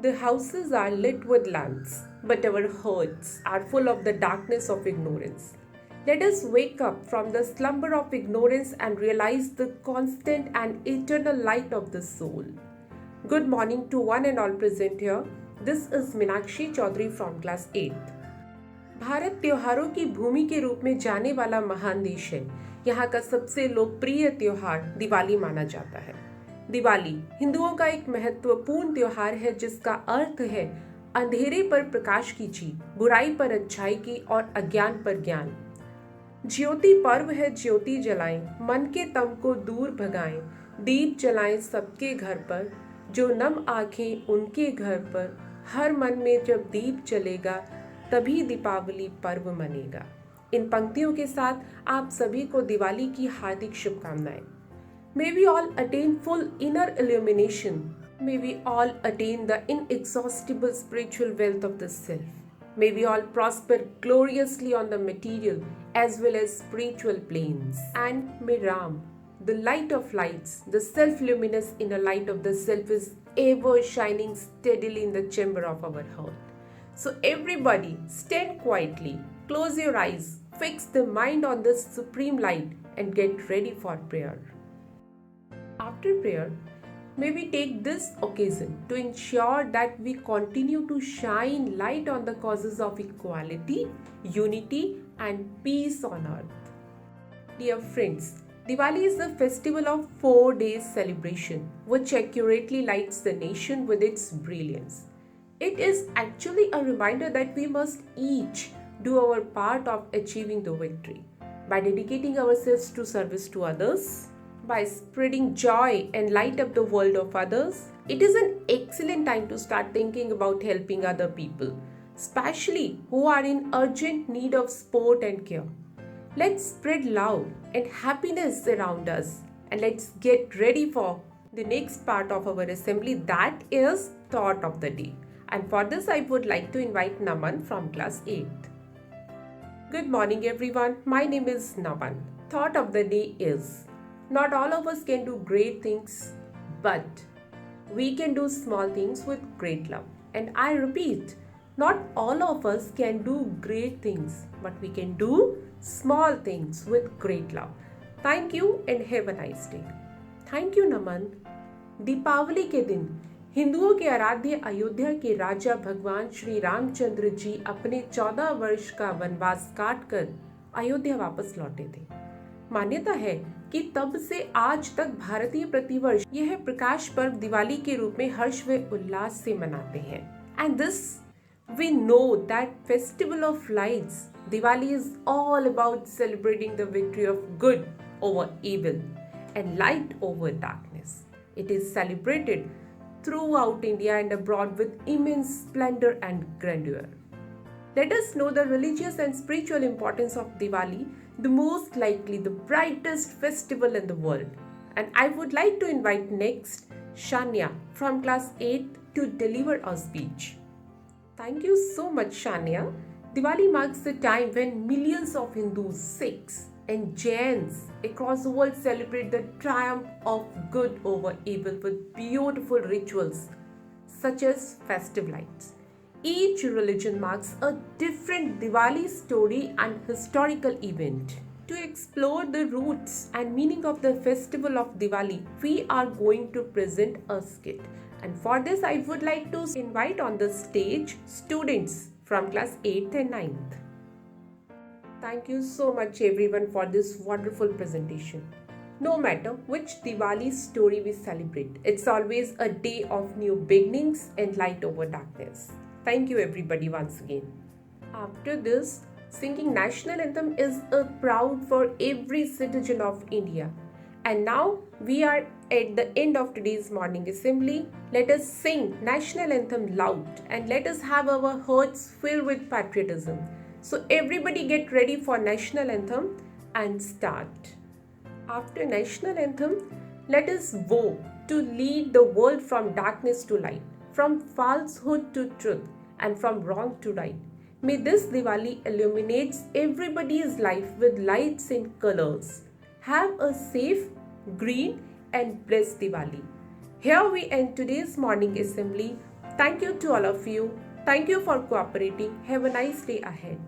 The houses are lit with lamps, but our hearts are full of the darkness of ignorance. Let us wake up from the slumber of ignorance and realize the constant and eternal light of the soul. Good morning to one and all present here. This is Meenakshi Chaudhary from class 8th. Bharat त्योहारों की भूमि के रूप में जाने वाला महान देश है। यहाँ का सबसे लोकप्रिय त्योहार दिवाली माना जाता है। दिवाली हिंदुओं का एक महत्वपूर्ण त्योहार है जिसका अर्थ है अंधेरे पर प्रकाश की जीत, बुराई पर अच्छाई की और अज्ञान पर ज्ञान। ज्योति पर्व है, ज्योति जलाएं, मन के तम को दूर भगाएं, दीप जलाएं सबके घर पर, जो नम आंखें उनके घर पर, हर मन में जब दीप जलेगा तभी दीपावली पर्व मनेगा। इन पंक्तियों के साथ आप सभी को दिवाली की हार्दिक शुभकामनाएं। May we all attain full inner illumination. May we all attain the inexhaustible spiritual wealth of the self. May we all prosper gloriously on the material as well as spiritual planes. And may Ram, the light of lights, the self-luminous inner light of the self, is ever shining steadily in the chamber of our heart. So everybody, stand quietly, close your eyes, fix the mind on this supreme light and get ready for prayer. After prayer, may we take this occasion to ensure that we continue to shine light on the causes of equality, unity and peace on earth. Dear friends, Diwali is the festival of 4 days celebration which accurately lights the nation with its brilliance. It is actually a reminder that we must each do our part of achieving the victory by dedicating ourselves to service to others, by spreading joy and light up the world of others. It is an excellent time to start thinking about helping other people, especially who are in urgent need of support and care. Let's spread love and happiness around us, and let's get ready for the next part of our assembly, that is Thought of the Day. And for this I would like to invite Naman from class 8th. Good morning everyone, my name is Naman. Thought of the day is: not all of us can do great things, but we can do small things with great love. And I repeat, not all of us can do great things, but we can do small things with great love. Thank you and have a nice day. Thank you Naman. Deepawali के दिन हिंदुओं के आराध्य अयोध्या के राजा भगवान श्री रामचंद्र जी अपने 14 वर्ष का वनवास काटकर अयोध्या वापस लौटे थे। मान्यता है कि तब से आज तक भारतीय प्रतिवर्ष यह प्रकाश पर्व दिवाली के रूप में हर्ष व उल्लास से मनाते हैं। And this we know that festival of lights, Diwali is all about celebrating the victory of good over evil and light over darkness. It is celebrated throughout India and abroad with immense splendor and grandeur. Let us know the religious and spiritual importance of Diwali, the most likely the brightest festival in the world. And I would like to invite next Shania from class 8 to deliver a speech. Thank you so much Shania. Diwali marks the time when millions of Hindus, Sikhs and Jains across the world celebrate the triumph of good over evil with beautiful rituals such as festive lights. Each religion marks a different Diwali story and historical event. To explore the roots and meaning of the festival of Diwali, we are going to present a skit. And for this, I would like to invite on the stage students from class 8th and 9th. Thank you so much everyone for this wonderful presentation. No matter which Diwali story we celebrate, it's always a day of new beginnings and light over darkness. Thank you everybody once again. After this, singing national anthem is a proud for every citizen of India. And now we are at the end of today's morning assembly. Let us sing national anthem loud and let us have our hearts filled with patriotism. So everybody get ready for national anthem and start. After national anthem, let us vow to lead the world from darkness to light, from falsehood to truth, and from wrong to right. May this Diwali illuminates everybody's life with lights and colors. Have a safe, green and blessed Diwali. Here we end today's morning assembly. Thank you to all of you. Thank you for cooperating. Have a nice day ahead.